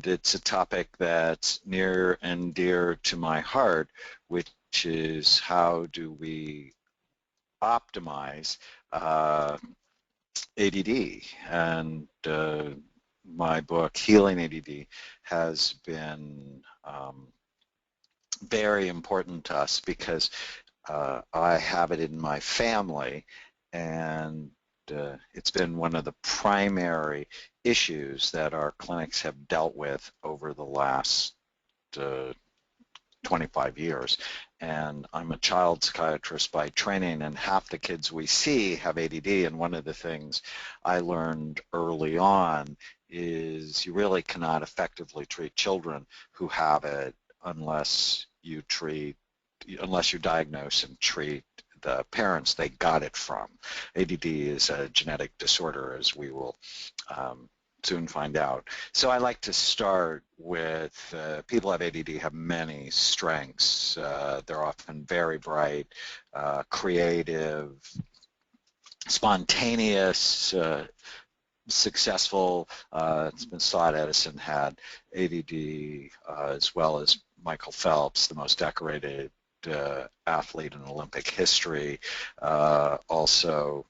it's a topic that's near and dear to my heart, which is how do we optimize ADD. And my book, Healing ADD, has been very important to us because I have it in my family, and it's been one of the primary issues that our clinics have dealt with over the last 25 years. And I'm a child psychiatrist by training, and half the kids we see have ADD, and one of the things I learned early on is you really cannot effectively treat children who have it unless you diagnose and treat the parents they got it from. ADD is a genetic disorder, as we will soon find out. So I like to start with people who have ADD have many strengths. They're often very bright, creative, spontaneous, successful. It's been thought Edison had ADD, as well as Michael Phelps, the most decorated athlete in Olympic history. Also,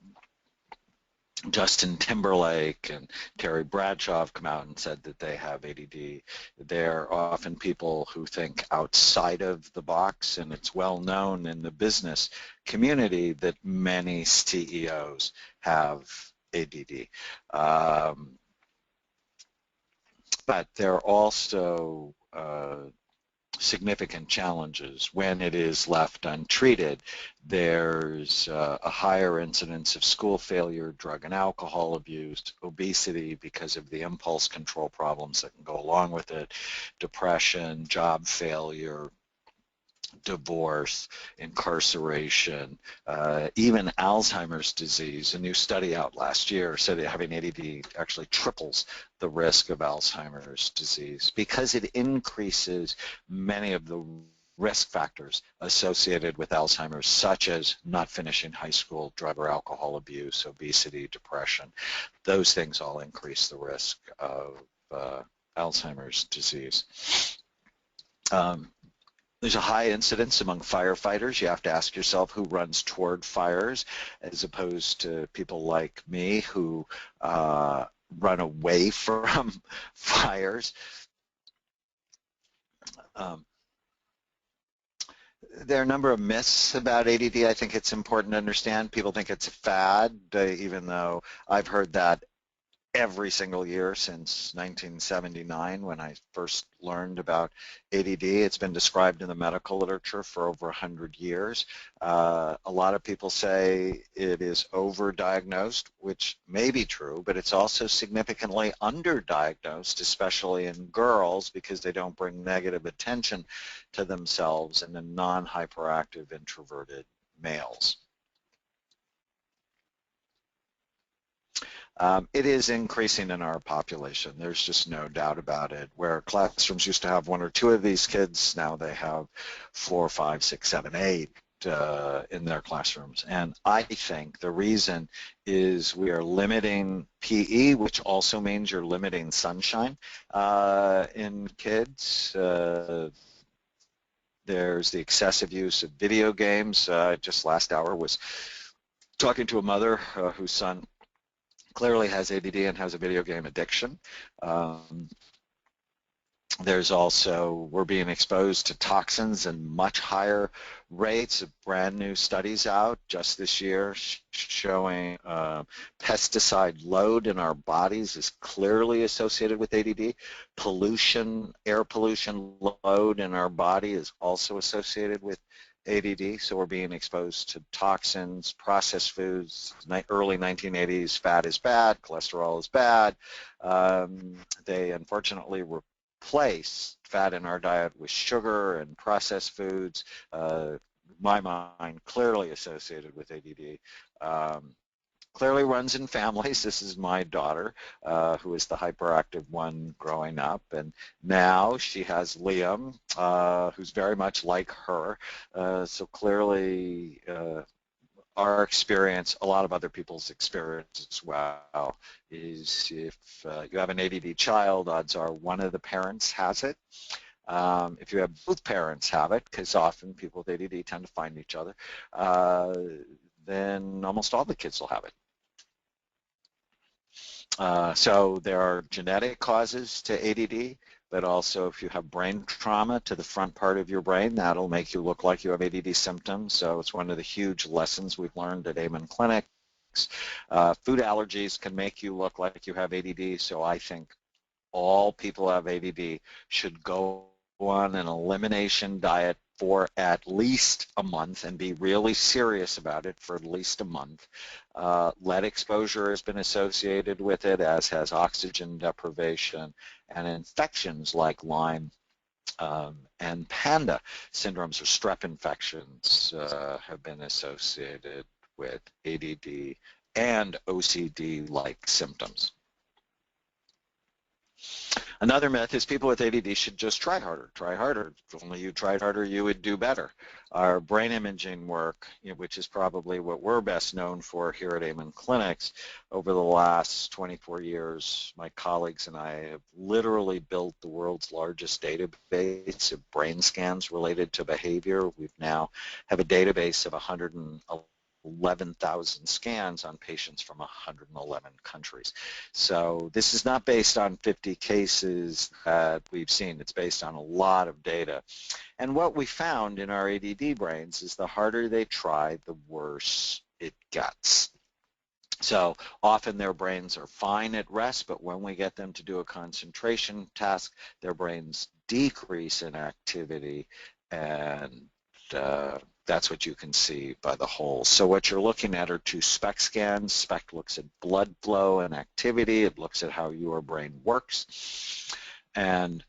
Justin Timberlake and Terry Bradshaw have come out and said that they have ADD. They're often people who think outside of the box, and it's well known in the business community that many CEOs have ADD. But there are also significant challenges when it is left untreated. There's a higher incidence of school failure, drug and alcohol abuse, obesity because of the impulse control problems that can go along with it, depression, job failure, divorce, incarceration, even Alzheimer's disease. A new study out last year said that having ADD actually triples the risk of Alzheimer's disease because it increases many of the risk factors associated with Alzheimer's, such as not finishing high school, drug or alcohol abuse, obesity, depression. Those things all increase the risk of Alzheimer's disease. There's a high incidence among firefighters. You have to ask yourself who runs toward fires as opposed to people like me who run away from fires. There are a number of myths about ADD I think it's important to understand. People think it's a fad, even though I've heard that every single year since 1979 when I first learned about ADD. It's been described in the medical literature for over 100 years. A lot of people say it is overdiagnosed, which may be true, but it's also significantly underdiagnosed, especially in girls, because they don't bring negative attention to themselves and the non-hyperactive introverted males. It is increasing in our population. There's just no doubt about it. Where classrooms used to have 1 or 2 of these kids, now they have 4, 5, 6, 7, 8 in their classrooms. And I think the reason is we are limiting PE, which also means you're limiting sunshine in kids. There's the excessive use of video games. Just last hour was talking to a mother whose son clearly has ADD and has a video game addiction. There's also, we're being exposed to toxins in much higher rates. Brand new studies out just this year showing pesticide load in our bodies is clearly associated with ADD. Pollution, air pollution load in our body is also associated with ADD, so we're being exposed to toxins, processed foods. Early 1980s, fat is bad, cholesterol is bad. They unfortunately replace fat in our diet with sugar and processed foods. My mind clearly associated with ADD. Clearly runs in families. This is my daughter, who is the hyperactive one growing up, and now she has Liam, who's very much like her. So clearly our experience, a lot of other people's experience as well, is if you have an ADD child, odds are one of the parents has it. If you have both parents have it, because often people with ADD tend to find each other, then almost all the kids will have it. So there are genetic causes to ADD, but also if you have brain trauma to the front part of your brain, that'll make you look like you have ADD symptoms. So it's one of the huge lessons we've learned at Amen Clinics. Food allergies can make you look like you have ADD, so I think all people who have ADD should go on an elimination diet for at least a month and be really serious about it for at least a month. Lead exposure has been associated with it, as has oxygen deprivation, and infections like Lyme and Panda syndromes or strep infections have been associated with ADD and OCD-like symptoms. Another myth is people with ADD should just try harder. Try harder. If only you tried harder, you would do better. Our brain imaging work, which is probably what we're best known for here at Amen Clinics, over the last 24 years, my colleagues and I have literally built the world's largest database of brain scans related to behavior. We've now have a database of 111,000 scans on patients from 111 countries. So this is not based on 50 cases that we've seen. It's based on a lot of data. And what we found in our ADD brains is the harder they try, the worse it gets. So often their brains are fine at rest, but when we get them to do a concentration task, their brains decrease in activity, and that's what you can see by the holes. So what you're looking at are two SPECT scans. SPECT looks at blood flow and activity. It looks at how your brain works. And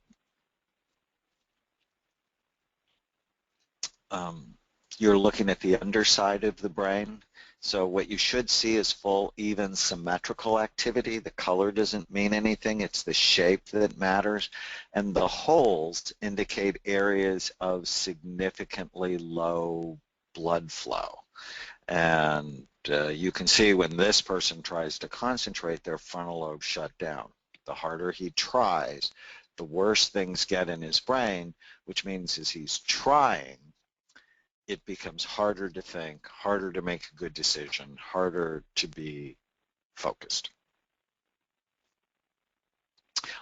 you're looking at the underside of the brain. So what you should see is full, even, symmetrical activity. The color doesn't mean anything. It's the shape that matters. And the holes indicate areas of significantly low blood flow. And you can see when this person tries to concentrate, their frontal lobe shut down. The harder he tries, the worse things get in his brain, which means as he's trying, it becomes harder to think, harder to make a good decision, harder to be focused.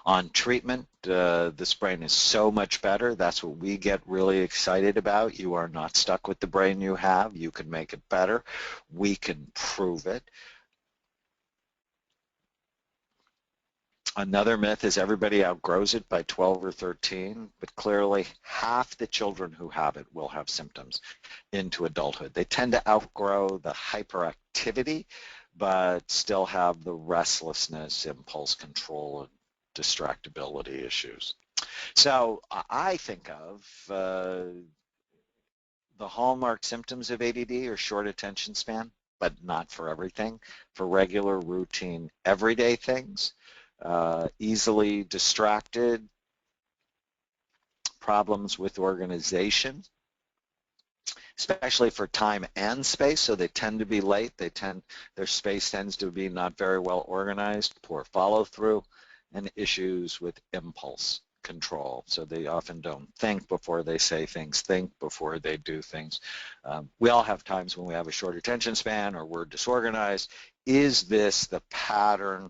On treatment, this brain is so much better. That's what we get really excited about. You are not stuck with the brain you have. You can make it better. We can prove it. Another myth is everybody outgrows it by 12 or 13, but clearly half the children who have it will have symptoms into adulthood. They tend to outgrow the hyperactivity, but still have the restlessness, impulse control, and distractibility issues. So I think of the hallmark symptoms of ADD are short attention span, but not for everything. For regular, routine, everyday things, easily distracted, problems with organization, especially for time and space, so they tend to be late. Their space tends to be not very well organized, poor follow-through, and issues with impulse control. So they often don't think before they say things, think before they do things. We all have times when we have a short attention span or we're disorganized. Is this the pattern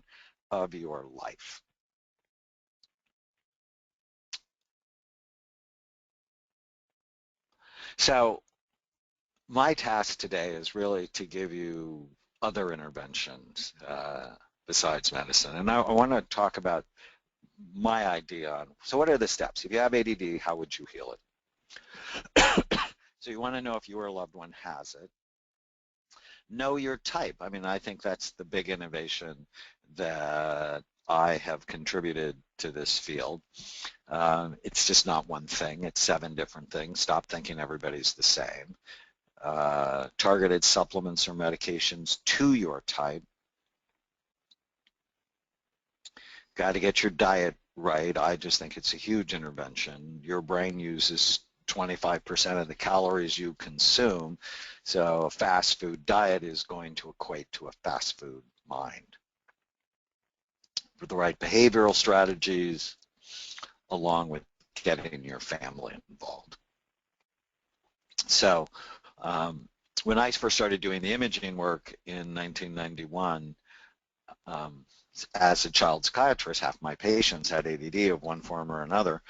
of your life? So my task today is really to give you other interventions besides medicine. And I want to talk about my idea on, so what are the steps? If you have ADD, how would you heal it? So you want to know if your loved one has it. Know your type. I mean, I think that's the big innovation that I have contributed to this field. It's just not one thing. It's 7 different things. Stop thinking everybody's the same. Targeted supplements or medications to your type. Got to get your diet right. I just think it's a huge intervention. Your brain uses 25% of the calories you consume. So a fast food diet is going to equate to a fast food mind. With the right behavioral strategies, along with getting your family involved. So when I first started doing the imaging work in 1991, as a child psychiatrist, half my patients had ADD of one form or another,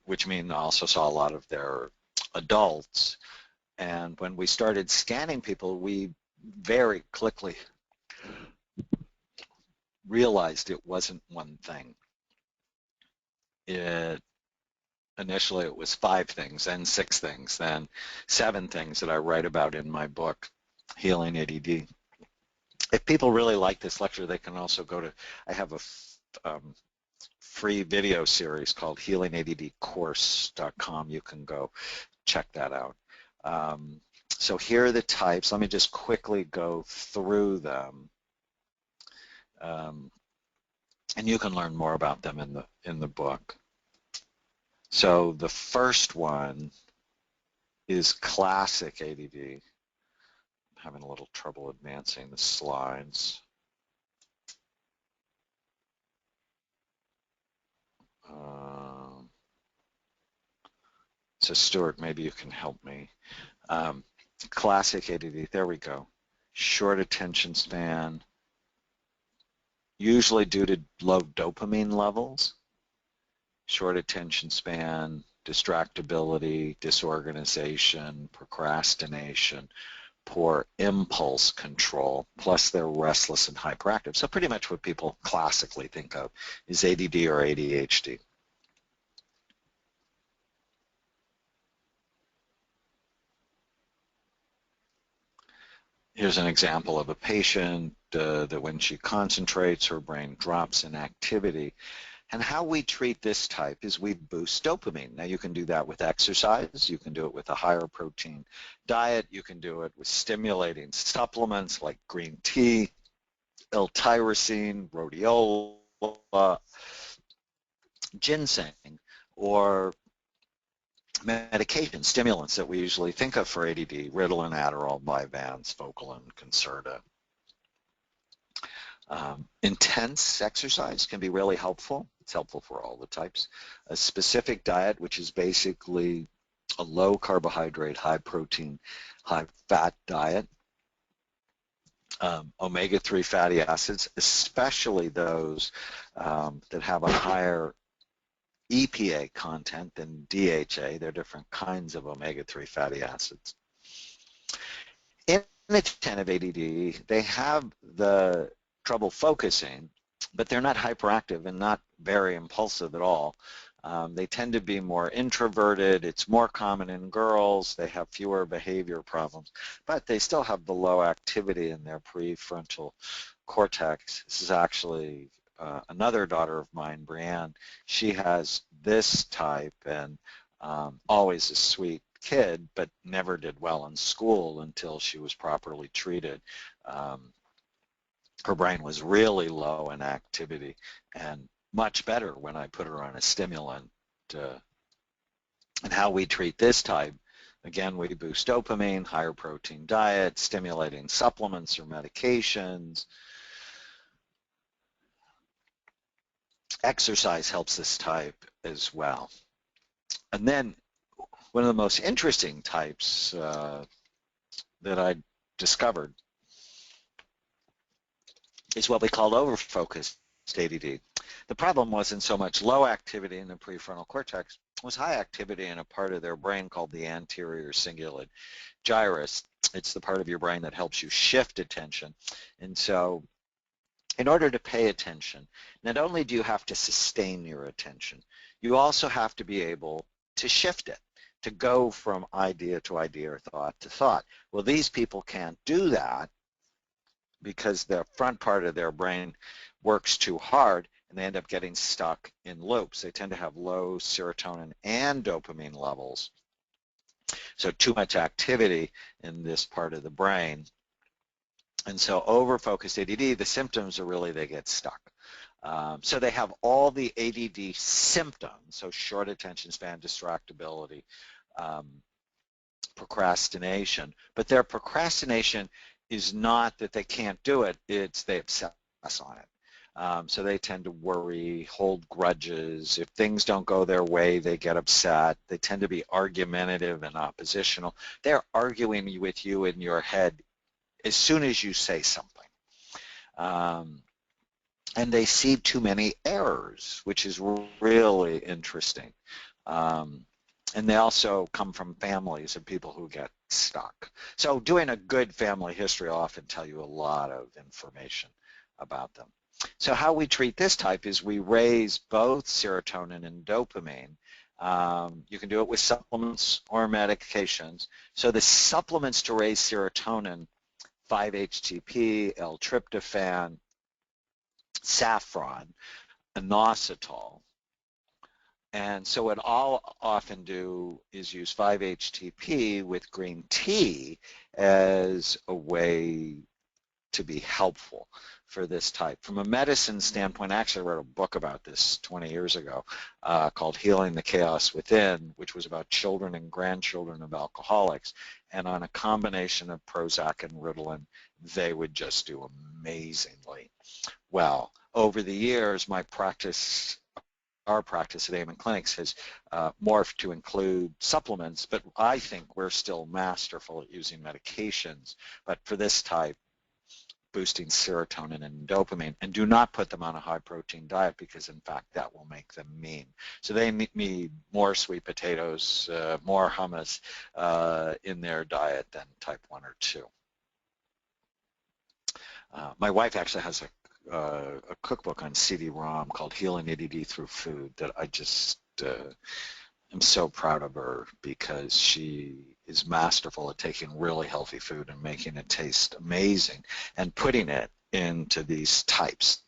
which means I also saw a lot of their adults. And when we started scanning people, we very quickly realized it wasn't one thing. Initially it was 5 things, then 6 things, then 7 things that I write about in my book, Healing ADD. If people really like this lecture, they can also go to, I have a free video series called healingaddcourse.com. You can go check that out. So here are the types. Let me just quickly go through them. And you can learn more about them in the book. So the first one is classic ADD. I'm having a little trouble advancing the slides. So Stuart, maybe you can help me. Classic ADD, there we go. Short attention span, usually due to low dopamine levels. Short attention span, distractibility, disorganization, procrastination, poor impulse control, plus they're restless and hyperactive. So pretty much what people classically think of is ADD or ADHD. Here's an example of a patient that when she concentrates, her brain drops in activity. And how we treat this type is we boost dopamine. Now you can do that with exercise, you can do it with a higher protein diet, you can do it with stimulating supplements like green tea, L-tyrosine, rhodiola, ginseng, or medication, stimulants that we usually think of for ADD, Ritalin, Adderall, Vyvanse, Focalin, Concerta. Intense exercise can be really helpful. It's helpful for all the types. A specific diet, which is basically a low carbohydrate, high protein, high fat diet. Omega-3 fatty acids, especially those that have a higher EPA content than DHA. There are different kinds of omega-3 fatty acids. In attentive ADD, they have the trouble focusing, but they're not hyperactive and not very impulsive at all. They tend to be more introverted. It's more common in girls. They have fewer behavior problems, but they still have the low activity in their prefrontal cortex. This is actually another daughter of mine, Brianne. She has this type and always a sweet kid, but never did well in school until she was properly treated. Her brain was really low in activity and much better when I put her on a stimulant. And how we treat this type, again, we boost dopamine, higher protein diet, stimulating supplements or medications. Exercise helps this type as well. And then one of the most interesting types that I discovered is what we call overfocused ADD. The problem wasn't so much low activity in the prefrontal cortex, it was high activity in a part of their brain called the anterior cingulate gyrus. It's the part of your brain that helps you shift attention. And so in order to pay attention, not only do you have to sustain your attention, you also have to be able to shift it, to go from idea to idea or thought to thought. Well, these people can't do that because the front part of their brain works too hard and they end up getting stuck in loops. They tend to have low serotonin and dopamine levels. So too much activity in this part of the brain. And so over-focused ADD, the symptoms are really they get stuck. So they have all the ADD symptoms, so short attention span, distractibility, procrastination. But their procrastination is not that they can't do it, it's they obsess on it. So they tend to worry, hold grudges. If things don't go their way, they get upset. They tend to be argumentative and oppositional. They're arguing with you in your head as soon as you say something. And they see too many errors, which is really interesting. And they also come from families of people who get stuck. So doing a good family history will often tell you a lot of information about them. So how we treat this type is we raise both serotonin and dopamine. You can do it with supplements or medications. So the supplements to raise serotonin, 5-HTP, L-tryptophan, saffron, inositol. And so what I'll often do is use 5-HTP with green tea as a way to be helpful for this type. From a medicine standpoint, I actually wrote a book about this 20 years ago called Healing the Chaos Within, which was about children and grandchildren of alcoholics. And on a combination of Prozac and Ritalin, they would just do amazingly well. Over the years, my practice, our practice at Amen Clinics has morphed to include supplements, but I think we're still masterful at using medications. But for this type, boosting serotonin and dopamine, and do not put them on a high-protein diet because, in fact, that will make them mean. So they need more sweet potatoes, more hummus in their diet than type 1 or 2. My wife actually has a cookbook on CD-ROM called Healing ADD Through Food that I just am so proud of her because she is masterful at taking really healthy food and making it taste amazing and putting it into these types.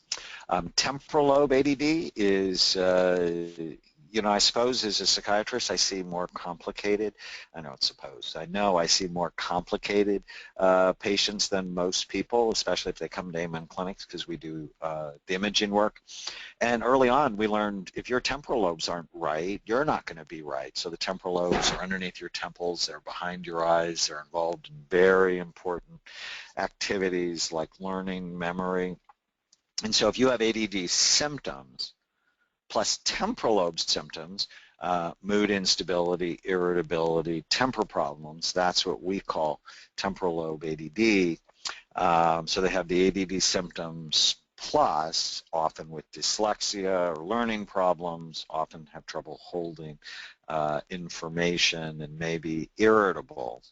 Temporal lobe ADD is, I suppose as a psychiatrist I see more complicated, I know I see more complicated patients than most people, especially if they come to Amen Clinics because we do the imaging work. And early on we learned if your temporal lobes aren't right, you're not going to be right. So the temporal lobes are underneath your temples, they're behind your eyes, they're involved in very important activities like learning, memory. And so if you have ADD symptoms plus temporal lobe symptoms, mood instability, irritability, temper problems, that's what we call temporal lobe ADD. So they have the ADD symptoms plus, often with dyslexia or learning problems, often have trouble holding information and maybe irritable.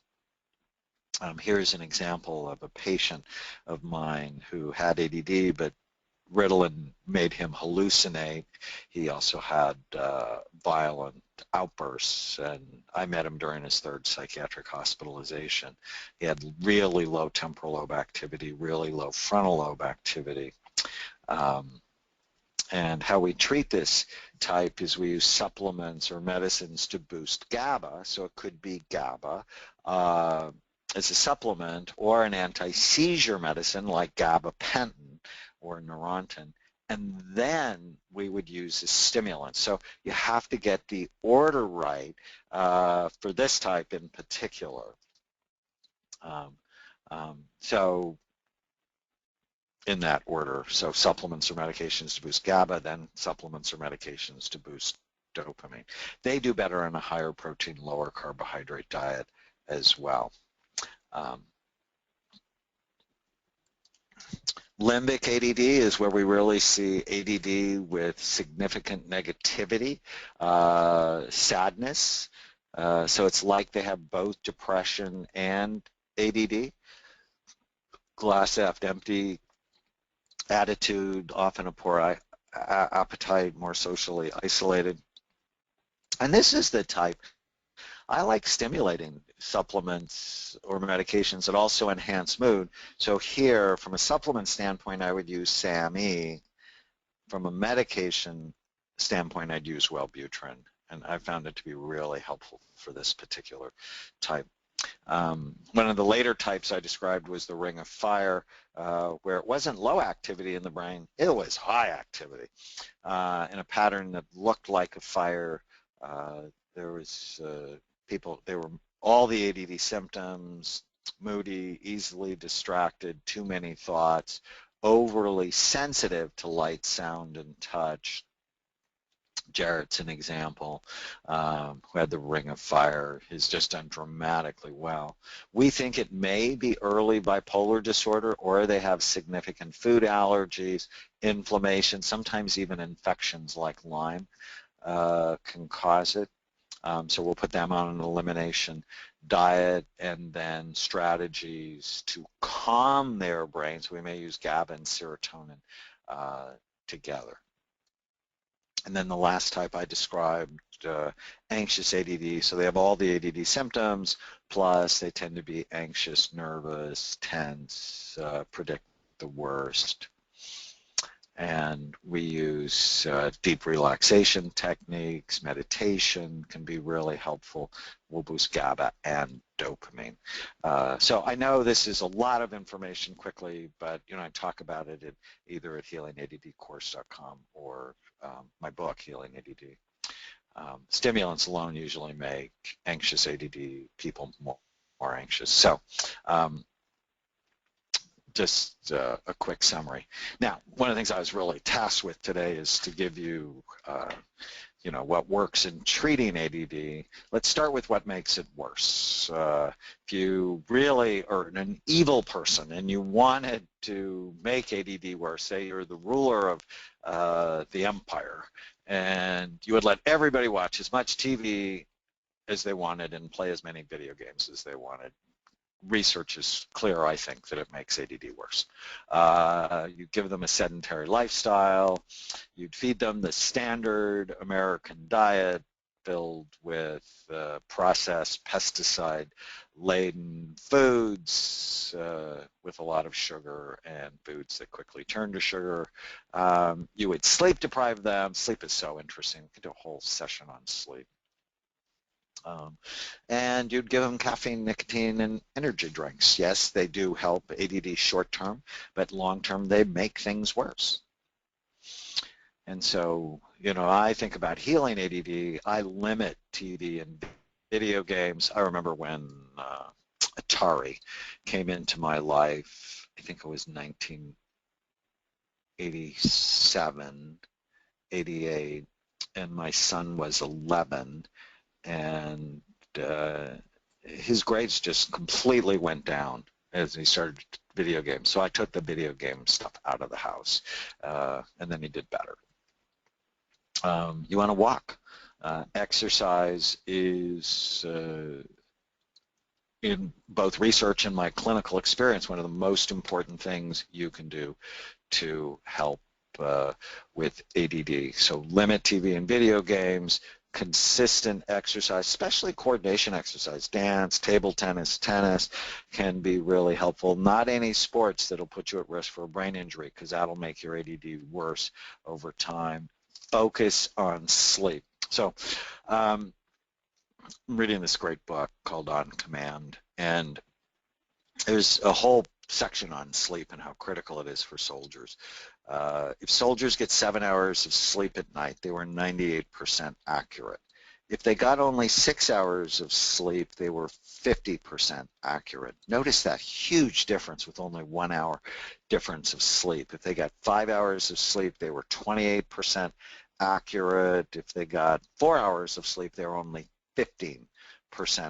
Here's an example of a patient of mine who had ADD, but Ritalin made him hallucinate. He also had violent outbursts, and I met him during his 3rd psychiatric hospitalization. He had really low temporal lobe activity, really low frontal lobe activity. And how we treat this type is we use supplements or medicines to boost GABA, so it could be GABA as a supplement or an anti-seizure medicine like gabapentin or Neurontin, and then we would use a stimulant. So you have to get the order right for this type in particular. So in that order, so supplements or medications to boost GABA, then supplements or medications to boost dopamine. They do better on a higher protein, lower carbohydrate diet as well. Limbic ADD is where we really see ADD with significant negativity, sadness. So it's like they have both depression and ADD. Glass half empty attitude, often a poor appetite, more socially isolated. And this is the type I like stimulating supplements or medications that also enhance mood. So here, from a supplement standpoint, I would use SAMe. From a medication standpoint, I'd use Wellbutrin, and I found it to be really helpful for this particular type. One of the later types I described was the Ring of Fire, where it wasn't low activity in the brain, it was high activity in a pattern that looked like a fire. There was people, they were all the ADD symptoms, moody, easily distracted, too many thoughts, overly sensitive to light, sound, and touch. Jarrett's an example, who had the Ring of Fire. He's just done dramatically well. We think it may be early bipolar disorder, or they have significant food allergies, inflammation, sometimes even infections like Lyme can cause it. So we'll put them on an elimination diet, and then strategies to calm their brains. We may use GABA and serotonin together. And then the last type I described, anxious ADD. So they have all the ADD symptoms, plus they tend to be anxious, nervous, tense, predict the worst. And we use deep relaxation techniques. Meditation can be really helpful. We'll boost GABA and dopamine. So I know this is a lot of information quickly, but I talk about it either at healingaddcourse.com or my book, Healing ADD. Stimulants alone usually make anxious ADD people more anxious. So just a quick summary. Now, one of the things I was really tasked with today is to give you, what works in treating ADD. Let's start with what makes it worse. If you really are an evil person and you wanted to make ADD worse, say you're the ruler of the empire, and you would let everybody watch as much TV as they wanted and play as many video games as they wanted. Research is clear, I think, that it makes ADD worse. You give them a sedentary lifestyle. You'd feed them the standard American diet filled with processed, pesticide-laden foods with a lot of sugar and foods that quickly turn to sugar. You would sleep deprive them. Sleep is so interesting. We could do a whole session on sleep. And you'd give them caffeine, nicotine, and energy drinks. Yes, they do help ADD short term, but long term they make things worse. And so, I think about healing ADD. I limit TV and video games. I remember when Atari came into my life. I think it was 1987, 88, and my son was 11. And his grades just completely went down as he started video games. So I took the video game stuff out of the house, and then he did better. You want to walk. Exercise is, in both research and my clinical experience, one of the most important things you can do to help with ADD. So limit TV and video games, consistent exercise, especially coordination exercise, dance, table tennis, tennis can be really helpful. Not any sports that'll put you at risk for a brain injury, because that'll make your ADD worse over time. Focus on sleep. So I'm reading this great book called On Command, and there's a whole section on sleep and how critical it is for soldiers. If soldiers get 7 hours of sleep at night, they were 98% accurate. If they got only 6 hours of sleep, they were 50% accurate. Notice that huge difference with only 1 hour difference of sleep. If they got 5 hours of sleep, they were 28% accurate. If they got 4 hours of sleep, they were only 15%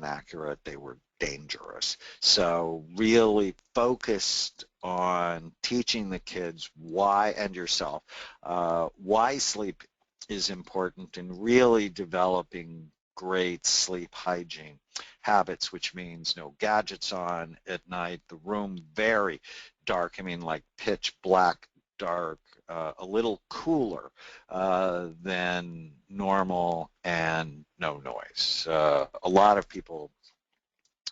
accurate. They were dangerous. So really focused on teaching the kids why, and yourself, why sleep is important, and really developing great sleep hygiene habits, which means no gadgets on at night, the room very dark, like pitch black dark, a little cooler than normal, and no noise. A lot of people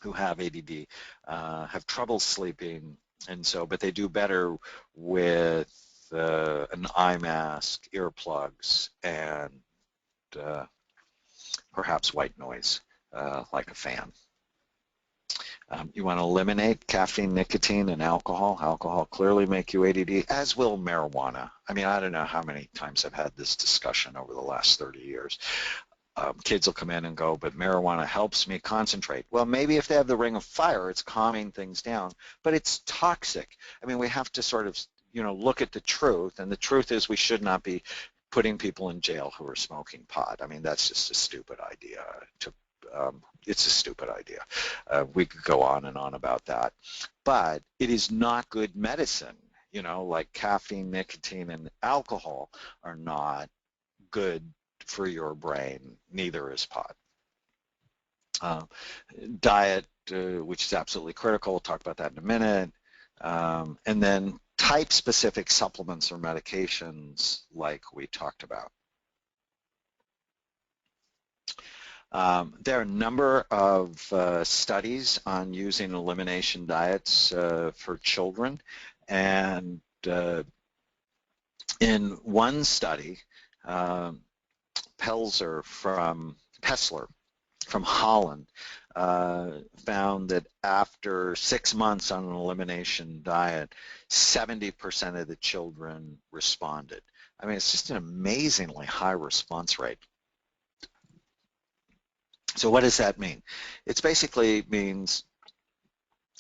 who have ADD have trouble sleeping, and so, but they do better with an eye mask, earplugs, and perhaps white noise, like a fan. You want to eliminate caffeine, nicotine, and alcohol. Alcohol clearly make you ADD, as will marijuana. I don't know how many times I've had this discussion over the last 30 years. kids will come in and go, but marijuana helps me concentrate. Well, maybe if they have the ring of fire, it's calming things down, but it's toxic. I mean, we have to sort of, look at the truth, and the truth is we should not be putting people in jail who are smoking pot. I mean, that's just a stupid idea. It's a stupid idea. We could go on and on about that, but it is not good medicine. Like caffeine, nicotine, and alcohol are not good for your brain. Neither is pot. Diet, which is absolutely critical. We'll talk about that in a minute. And then type-specific supplements or medications like we talked about. There are a number of studies on using elimination diets for children, and in one study, Pessler from Holland found that after 6 months on an elimination diet, 70% of the children responded. I mean, it's just an amazingly high response rate. So what does that mean? It basically means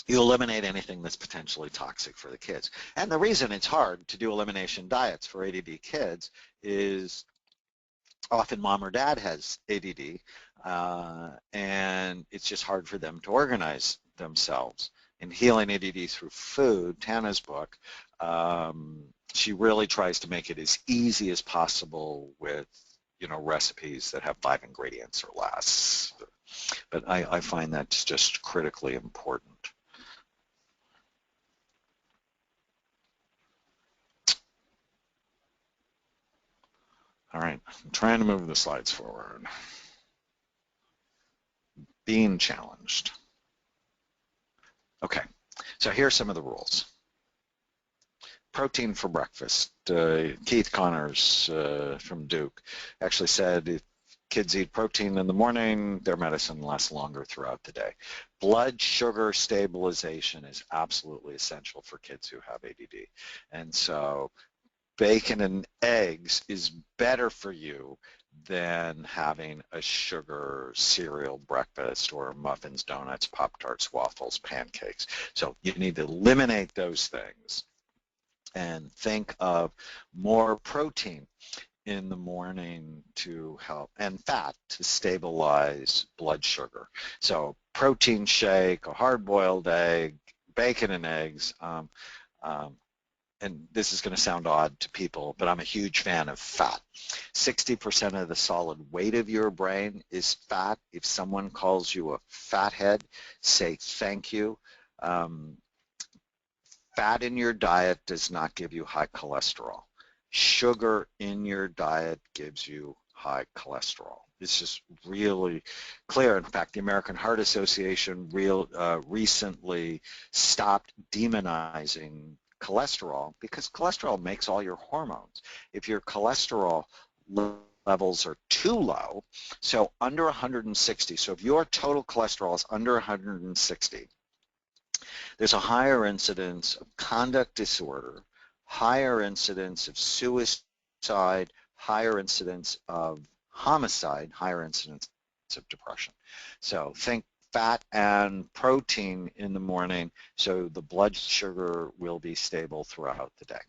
you eliminate anything that's potentially toxic for the kids. And the reason it's hard to do elimination diets for ADD kids is often mom or dad has ADD, and it's just hard for them to organize themselves. In Healing ADD Through Food, Tana's book, she really tries to make it as easy as possible with recipes that have 5 ingredients or less. But I find that's just critically important. All right, I'm trying to move the slides forward. Being challenged. Okay, so here's some of the rules. Protein for breakfast. Keith Connors from Duke actually said if kids eat protein in the morning, their medicine lasts longer throughout the day. Blood sugar stabilization is absolutely essential for kids who have ADD. And so bacon and eggs is better for you than having a sugar cereal breakfast or muffins, donuts, Pop-Tarts, waffles, pancakes. So you need to eliminate those things and think of more protein in the morning to help, and fat to stabilize blood sugar. So protein shake, a hard-boiled egg, bacon and eggs, and this is going to sound odd to people, but I'm a huge fan of fat. 60% of the solid weight of your brain is fat. If someone calls you a fathead, say thank you. Fat in your diet does not give you high cholesterol. Sugar in your diet gives you high cholesterol. It's just really clear. In fact, the American Heart Association recently stopped demonizing cholesterol because cholesterol makes all your hormones. If your cholesterol levels are too low, so under 160, so if your total cholesterol is under 160, there's a higher incidence of conduct disorder, higher incidence of suicide, higher incidence of homicide, higher incidence of depression. So think fat and protein in the morning so the blood sugar will be stable throughout the day.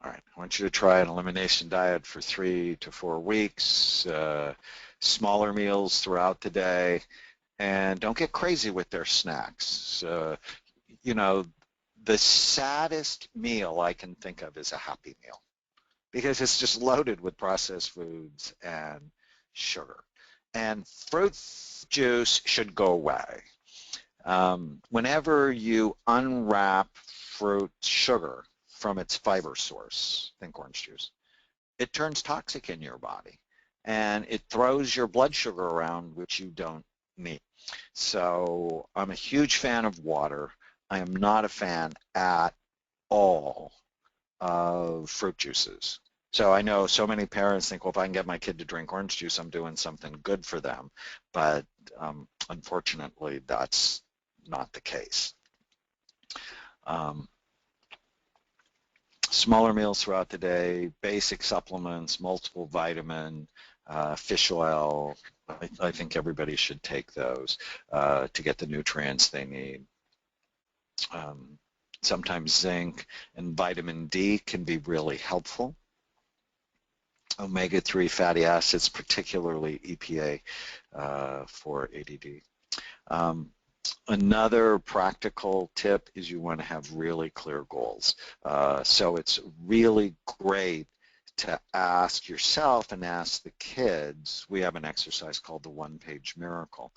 All right, I want you to try an elimination diet for 3 to 4 weeks, smaller meals throughout the day, and don't get crazy with their snacks. The saddest meal I can think of is a Happy Meal because it's just loaded with processed foods and sugar. And fruit juice should go away. Whenever you unwrap fruit sugar from its fiber source, think orange juice, it turns toxic in your body and it throws your blood sugar around, which you don't need. So I'm a huge fan of water. I am not a fan at all of fruit juices. So I know so many parents think, well, if I can get my kid to drink orange juice, I'm doing something good for them. But unfortunately, that's not the case. Smaller meals throughout the day, basic supplements, multiple vitamin, fish oil. I think everybody should take those to get the nutrients they need. Sometimes zinc and vitamin D can be really helpful. Omega-3 fatty acids, particularly EPA for ADD. Another practical tip is you want to have really clear goals. So it's really great to ask yourself and ask the kids. We have an exercise called the one-page miracle.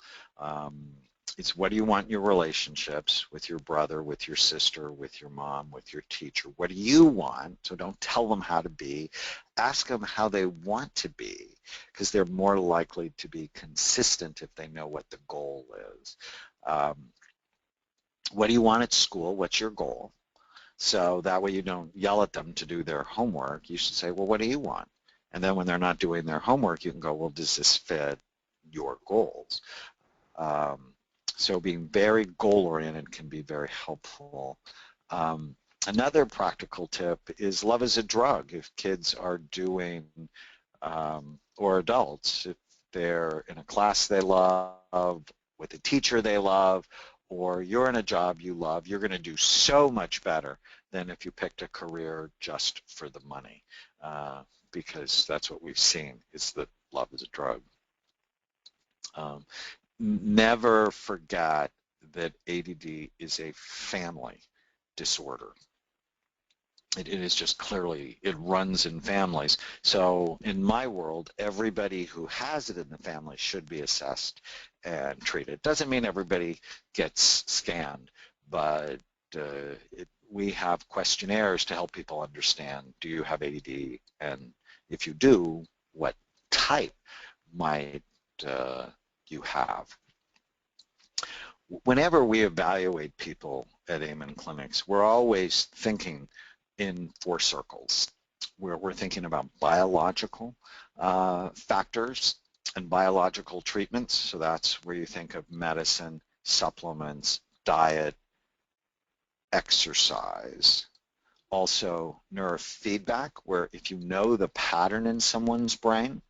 It's what do you want in your relationships with your brother, with your sister, with your mom, with your teacher? What do you want? So don't tell them how to be. Ask them how they want to be, because they're more likely to be consistent if they know what the goal is. What do you want at school? What's your goal? So that way you don't yell at them to do their homework. You should say, well, what do you want? And then when they're not doing their homework, you can go, well, does this fit your goals? So being very goal-oriented can be very helpful. Another practical tip is love is a drug. If kids are doing, or adults, if they're in a class they love, with a teacher they love, or you're in a job you love, you're going to do so much better than if you picked a career just for the money, because that's what we've seen, is that love is a drug. Never forget that ADD is a family disorder. It is just clearly, it runs in families. So in my world, everybody who has it in the family should be assessed and treated. Doesn't mean everybody gets scanned, but we have questionnaires to help people understand, do you have ADD? And if you do, what type might you have? Whenever we evaluate people at Amen Clinics, we're always thinking in 4 circles. We're thinking about biological factors and biological treatments. So that's where you think of medicine, supplements, diet, exercise. Also neurofeedback, where if you know the pattern in someone's brain,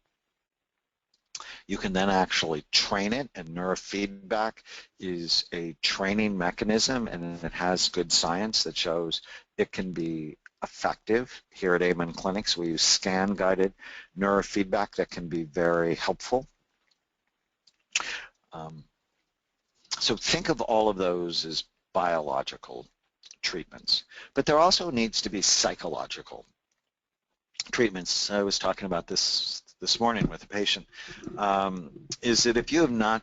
you can then actually train it, and neurofeedback is a training mechanism, and it has good science that shows it can be effective. Here at Amen Clinics, we use scan-guided neurofeedback that can be very helpful. So think of all of those as biological treatments, but there also needs to be psychological treatments. I was talking about this morning with a patient, is that if you have not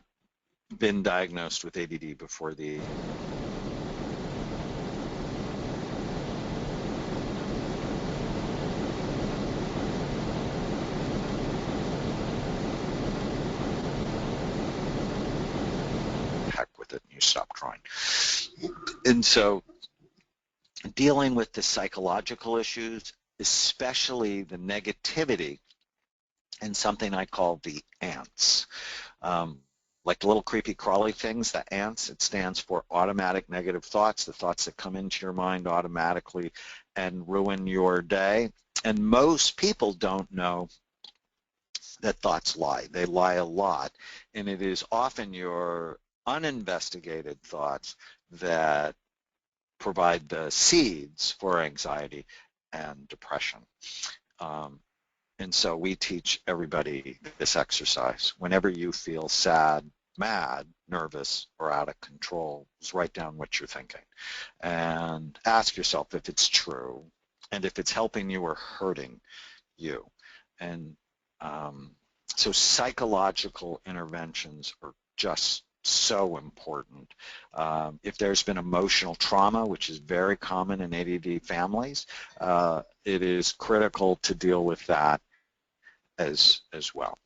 been diagnosed with ADD before the heck with it, and you stop trying. And so dealing with the psychological issues, especially the negativity, and something I call the ants. Like the little creepy crawly things, the ants, it stands for automatic negative thoughts, the thoughts that come into your mind automatically and ruin your day. And most people don't know that thoughts lie. They lie a lot, and it is often your uninvestigated thoughts that provide the seeds for anxiety and depression. And so we teach everybody this exercise. Whenever you feel sad, mad, nervous, or out of control, just write down what you're thinking and ask yourself if it's true and if it's helping you or hurting you. And so psychological interventions are just so important. If there's been emotional trauma, which is very common in ADD families, it is critical to deal with that as well.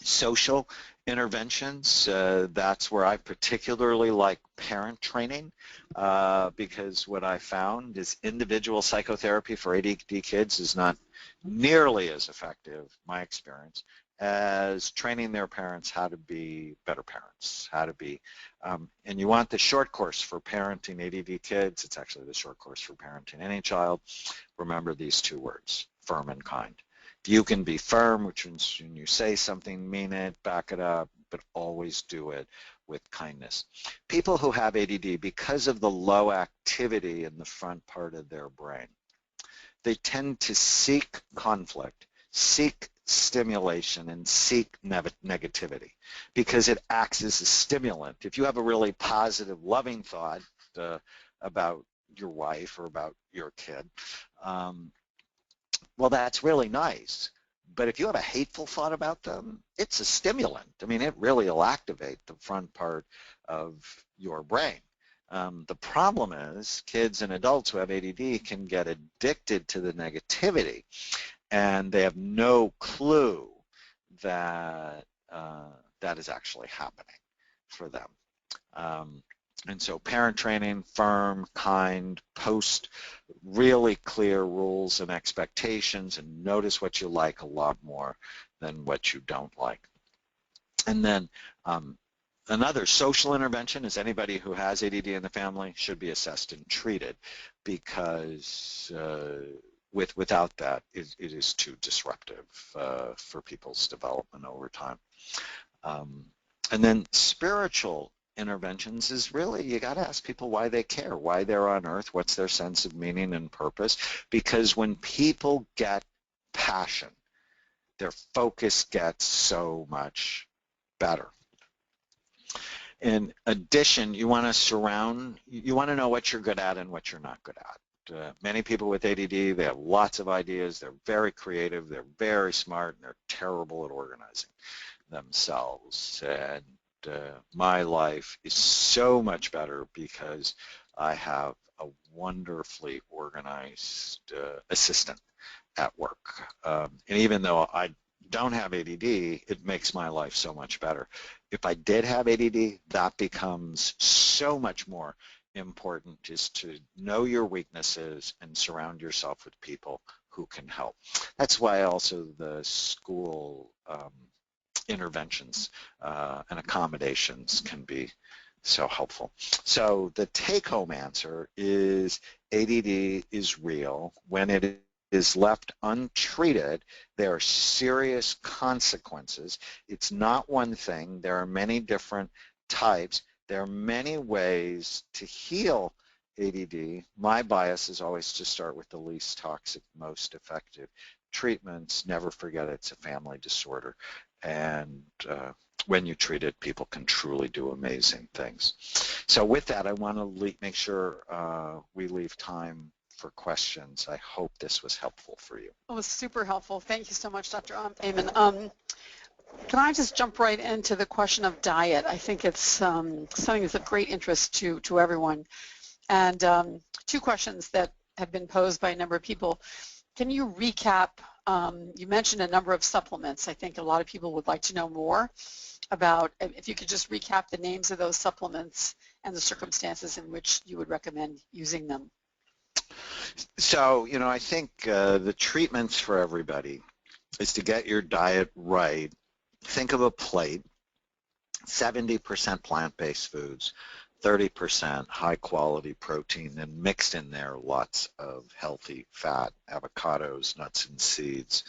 Social interventions, that's where I particularly like parent training, because what I found is individual psychotherapy for ADD kids is not nearly as effective, my experience, as training their parents how to be better parents, how to be, and you want the short course for parenting ADD kids. It's actually the short course for parenting any child. Remember these two words, firm and kind. You can be firm, which means when you say something, mean it, back it up, but always do it with kindness. People who have ADD, because of the low activity in the front part of their brain, they tend to seek conflict, seek stimulation, and seek negativity because it acts as a stimulant. If you have a really positive, loving thought about your wife or about your kid, well, that's really nice. But if you have a hateful thought about them, it's a stimulant. I mean, it really will activate the front part of your brain. The problem is kids and adults who have ADD can get addicted to the negativity, and they have no clue that that is actually happening for them. And so parent training, firm, kind, post really clear rules and expectations, and notice what you like a lot more than what you don't like. And then another social intervention is anybody who has ADD in the family should be assessed and treated, because without that, it is too disruptive for people's development over time. And then spiritual interventions is really, you got to ask people why they care, why they're on earth, what's their sense of meaning and purpose, because when people get passion, their focus gets so much better. In addition, you want to know what you're good at and what you're not good at. Many people with ADD, they have lots of ideas, they're very creative, they're very smart, and they're terrible at organizing themselves. And my life is so much better because I have a wonderfully organized assistant at work. And even though I don't have ADD, it makes my life so much better. If I did have ADD, that becomes so much more important, is to know your weaknesses and surround yourself with people who can help. That's why also the school interventions and accommodations can be so helpful. So the take-home answer is ADD is real. When it is left untreated, there are serious consequences. It's not one thing. There are many different types. There are many ways to heal ADD. My bias is always to start with the least toxic, most effective treatments. Never forget it's a family disorder. And when you treat it, people can truly do amazing things. So with that, I want to make sure we leave time for questions. I hope this was helpful for you. It was super helpful. Thank you so much, Dr. Amen. Can I just jump right into the question of diet? I think it's something that's of great interest to everyone. And two questions that have been posed by a number of people. Can you recap, you mentioned a number of supplements. I think a lot of people would like to know more about, if you could just recap the names of those supplements and the circumstances in which you would recommend using them. So, I think the treatments for everybody is to get your diet right. Think of a plate, 70% plant-based foods, 30% high-quality protein, and mixed in there lots of healthy fat, avocados, nuts and seeds,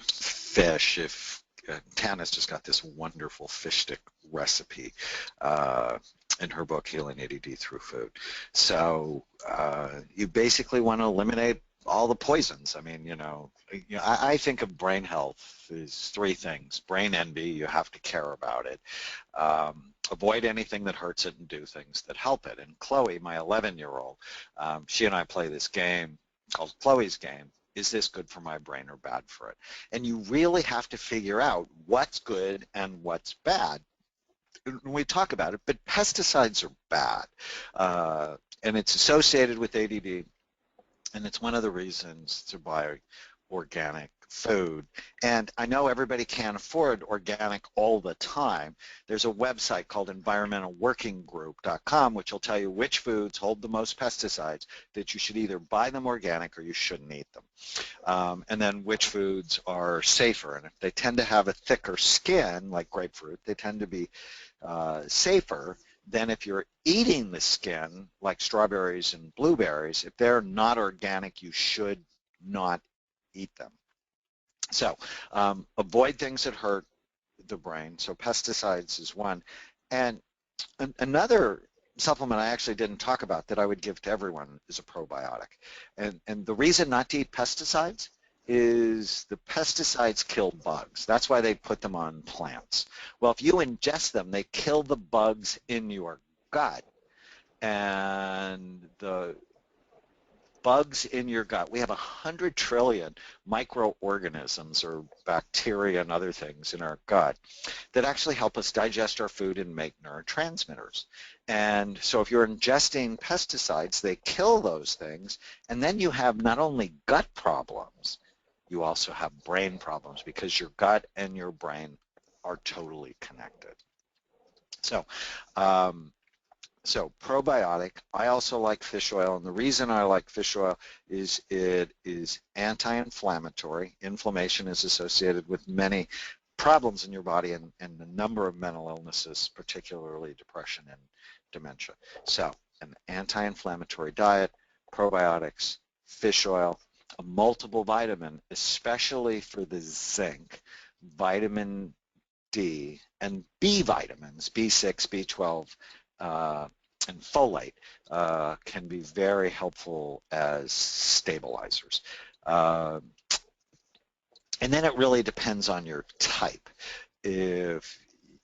fish. If Tana's just got this wonderful fish stick recipe in her book, Healing ADD Through Food. So you basically want to eliminate all the poisons. I mean, I think of brain health as three things. Brain envy, you have to care about it. Avoid anything that hurts it and do things that help it. And Chloe, my 11-year-old, she and I play this game called Chloe's Game. Is this good for my brain or bad for it? And you really have to figure out what's good and what's bad. We talk about it, but pesticides are bad. And it's associated with ADD. And it's one of the reasons to why organic food. And I know everybody can't afford organic all the time. There's a website called environmentalworkinggroup.com which will tell you which foods hold the most pesticides, that you should either buy them organic or you shouldn't eat them. And then which foods are safer. And if they tend to have a thicker skin, like grapefruit, they tend to be safer than if you're eating the skin, like strawberries and blueberries. If they're not organic, you should not eat them. So avoid things that hurt the brain. So pesticides is one. And another supplement I actually didn't talk about that I would give to everyone is a probiotic. And the reason not to eat pesticides is the pesticides kill bugs. That's why they put them on plants. Well, if you ingest them, they kill the bugs in your gut. And the bugs in your gut, we have 100 trillion microorganisms or bacteria and other things in our gut that actually help us digest our food and make neurotransmitters. And so if you're ingesting pesticides, they kill those things, and then you have not only gut problems, you also have brain problems because your gut and your brain are totally connected. So probiotic, I also like fish oil, and the reason I like fish oil is it is anti-inflammatory. Inflammation is associated with many problems in your body and a number of mental illnesses, particularly depression and dementia. So an anti-inflammatory diet, probiotics, fish oil, a multiple vitamin, especially for the zinc, vitamin D, and B vitamins, B6, B12, and folate can be very helpful as stabilizers. And then it really depends on your type. If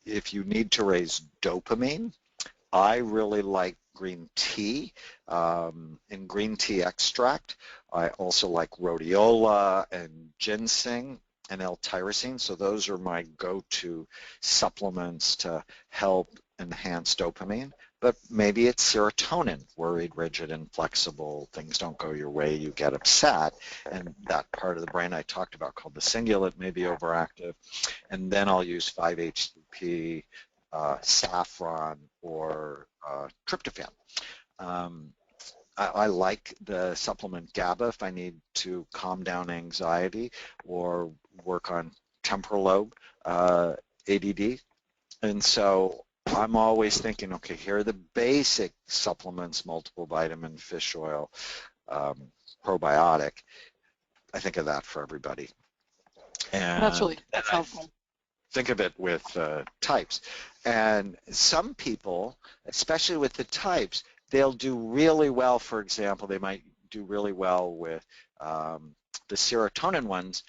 you need to raise dopamine, I really like green tea and green tea extract. I also like rhodiola and ginseng and L-tyrosine, so those are my go-to supplements to help enhance dopamine. But maybe it's serotonin, worried, rigid, inflexible, things don't go your way, you get upset, and that part of the brain I talked about called the cingulate may be overactive, and then I'll use 5-HTP, saffron, or tryptophan. I like the supplement GABA if I need to calm down anxiety or work on temporal lobe, ADD. And so I'm always thinking, okay, here are the basic supplements, multiple vitamin, fish oil, probiotic. I think of that for everybody. And that's helpful. Think of it with types. And some people, especially with the types, they'll do really well. For example, they might do really well with the serotonin ones,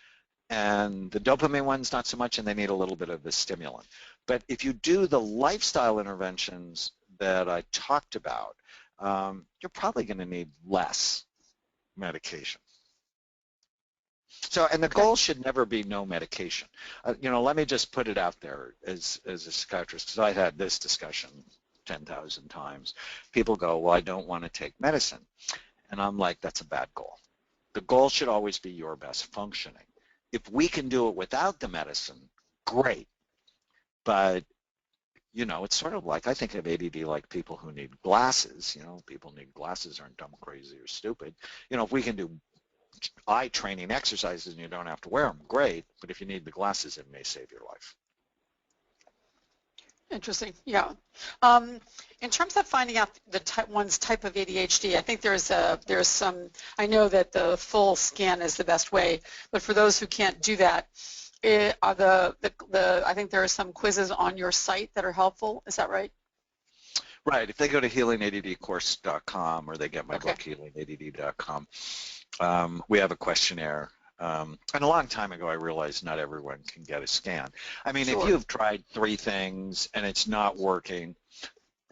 and the dopamine ones not so much, and they need a little bit of a stimulant. But if you do the lifestyle interventions that I talked about, you're probably going to need less medication. So, and the goal should never be no medication. Let me just put it out there as a psychiatrist, because I've had this discussion 10,000 times. People go, well, I don't want to take medicine. And I'm like, that's a bad goal. The goal should always be your best functioning. If we can do it without the medicine, great. But, it's sort of like, I think of ADD like people who need glasses. People need glasses, aren't dumb, crazy, or stupid. If we can do eye training exercises and you don't have to wear them, great. But if you need the glasses, it may save your life. Interesting. Yeah. In terms of finding out one's type of ADHD, I think there's some. I know that the full scan is the best way, but for those who can't do that, I think there are some quizzes on your site that are helpful. Is that right? Right. If they go to healingaddcourse.com or they get my book healingadd.com, we have a questionnaire. And a long time ago, I realized not everyone can get a scan. I mean, Sure. If you've tried 3 things and it's not working,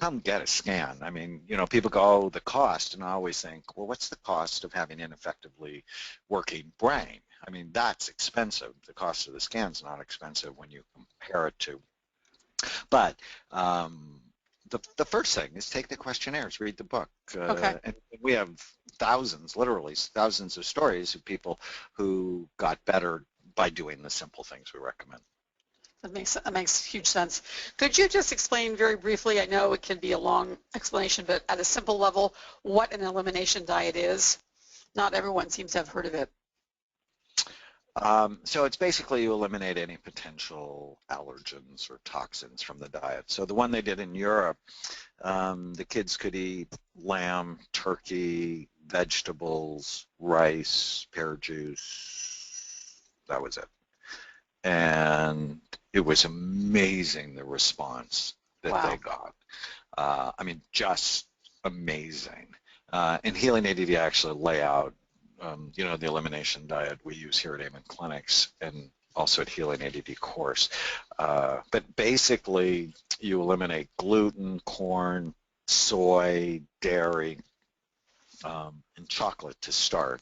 come get a scan. I mean, people go, oh, the cost. And I always think, well, what's the cost of having an effectively working brain? I mean, that's expensive. The cost of the scan's not expensive when you compare it to. But the first thing is take the questionnaires, read the book. Okay. And we have thousands, literally thousands of stories of people who got better by doing the simple things we recommend. That makes huge sense. Could you just explain very briefly, I know it can be a long explanation, but at a simple level, what an elimination diet is? Not everyone seems to have heard of it. So it's basically you eliminate any potential allergens or toxins from the diet. So the one they did in Europe, the kids could eat lamb, turkey, vegetables, rice, pear juice. That was it. And it was amazing the response that they got. I mean, just amazing. And Healing ADD actually lay out, you know, the elimination diet we use here at Amen Clinics and also at Healing ADD course. But basically, you eliminate gluten, corn, soy, dairy, and chocolate to start.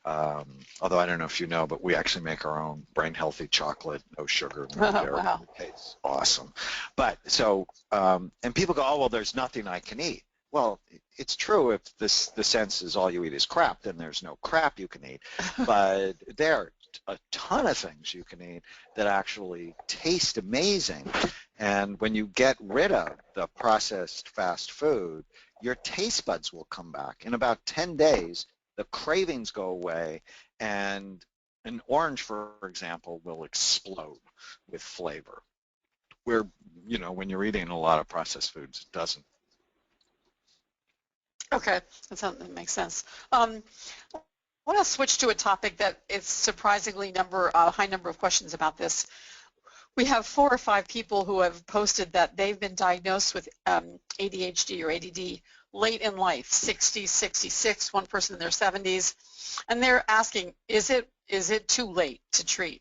Although I don't know if you know, but we actually make our own brain healthy chocolate, no sugar, no dairy. Wow. It tastes awesome. But so, and people go, oh, well, there's nothing I can eat. Well, it's true if the sense is all you eat is crap, then there's no crap you can eat. But there are a ton of things you can eat that actually taste amazing. And when you get rid of the processed fast food, your taste buds will come back. In about 10 days, the cravings go away, and an orange, for example, will explode with flavor. Where, you know, when you're eating a lot of processed foods, it doesn't. Okay, that makes sense. I want to switch to a topic that is surprisingly high number of questions about this. We have 4 or 5 people who have posted that they've been diagnosed with ADHD or ADD late in life, 60, 66, one person in their 70s, and they're asking, is it too late to treat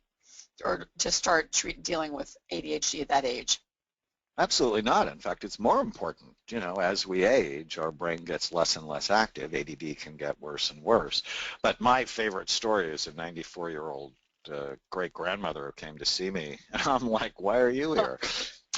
or to start dealing with ADHD at that age? Absolutely not. In fact, it's more important. You know, as we age, our brain gets less and less active. ADD can get worse and worse. But my favorite story is a 94-year-old great-grandmother who came to see me. And I'm like, why are you here?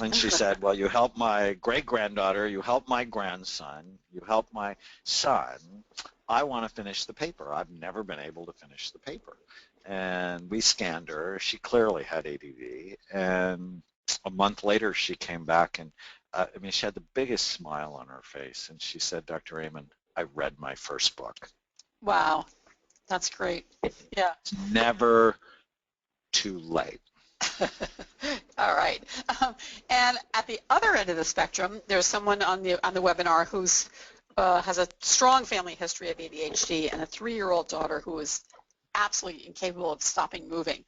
And she said, well, you helped my great-granddaughter, you helped my grandson, you helped my son. I want to finish the paper. I've never been able to finish the paper. And we scanned her. She clearly had ADD. And a month later, she came back, and I mean, she had the biggest smile on her face, and she said, Dr. Amen, I read my first book. Wow, that's great. Yeah. It's never too late. All right. And at the other end of the spectrum, there's someone on the webinar who's has a strong family history of ADHD and a 3-year-old daughter who is absolutely incapable of stopping moving.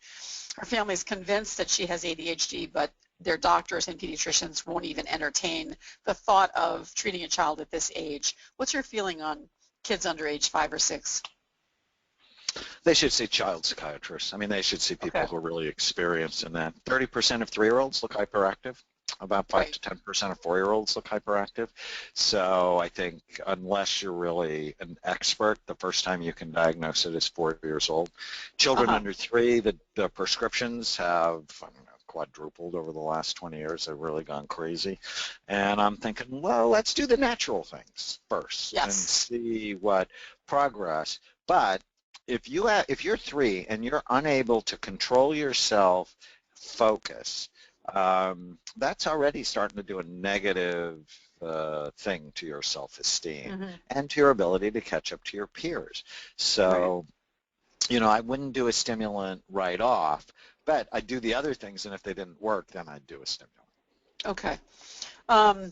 Her family is convinced that she has ADHD, but their doctors and pediatricians won't even entertain the thought of treating a child at this age. What's your feeling on kids under age 5 or 6? They should see child psychiatrists. I mean, they should see people who are really experienced in that. 30% of 3-year-olds look hyperactive. About 5 to 10% of 4-year-olds look hyperactive. So I think unless you're really an expert, the first time you can diagnose it is 4 years old. Children under 3, the prescriptions have, I don't know, quadrupled over the last 20 years. They've really gone crazy. And I'm thinking, well, let's do the natural things first and see what progress. But if you're 3 and you're unable to control yourself, focus, that's already starting to do a negative thing to your self-esteem and to your ability to catch up to your peers. So, you know, I wouldn't do a stimulant right off, but I'd do the other things, and if they didn't work, then I'd do a stimulant. Okay.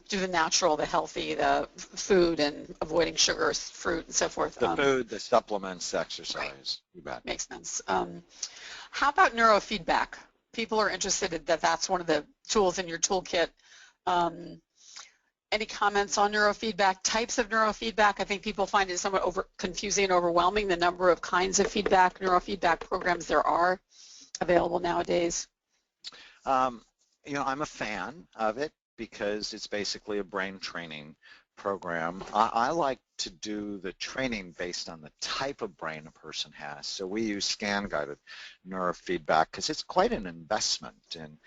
Do the natural, the healthy, the food, and avoiding sugars, fruit, and so forth. The food, the supplements, the exercise. Right. You bet. Makes sense. How about neurofeedback? People are interested in that's one of the tools in your toolkit. Any comments on neurofeedback, types of neurofeedback? I think people find it somewhat confusing and overwhelming, the number of kinds of neurofeedback programs there are available nowadays. You know, I'm a fan of it because it's basically a brain training program. I like to do the training based on the type of brain a person has. So we use scan-guided neurofeedback because it's quite an investment in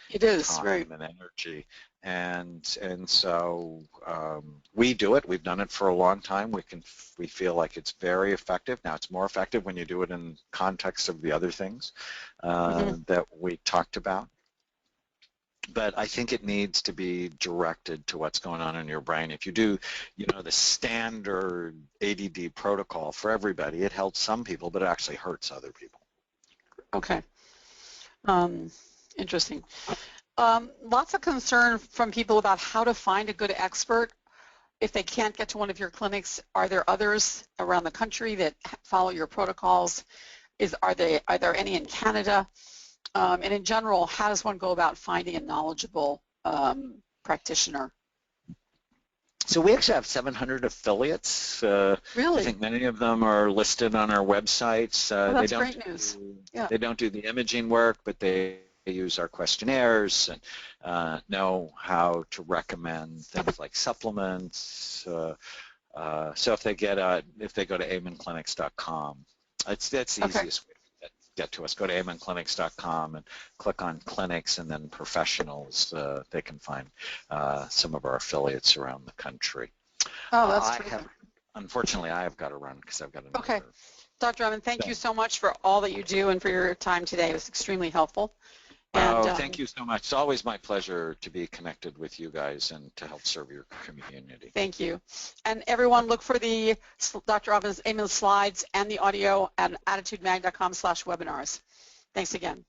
time and energy. And so we do it. We've done it for a long time. We feel like it's very effective. Now it's more effective when you do it in context of the other things that we talked about. But I think it needs to be directed to what's going on in your brain. If you do, the standard ADD protocol for everybody, it helps some people, but it actually hurts other people. Okay. Interesting. Lots of concern from people about how to find a good expert. If they can't get to one of your clinics, are there others around the country that follow your protocols? Are there any in Canada? And in general, how does one go about finding a knowledgeable practitioner? So we actually have 700 affiliates. Really? I think many of them are listed on our websites. That's great news. Yeah. They don't do the imaging work, but they use our questionnaires and know how to recommend things like supplements. So if they go to amenclinics.com, that's the easiest way to get to us. Go to amenclinics.com and click on clinics and then professionals. They can find some of our affiliates around the country. Oh, that's terrific. Unfortunately, I have got to run because I've got another. Okay. Dr. Drummond, thank you so much for all that you do and for your time today. It was extremely helpful. And, thank you so much. It's always my pleasure to be connected with you guys and to help serve your community. Thank you. And everyone, look for the Dr. Amen's slides and the audio at attitudemag.com/webinars. Thanks again.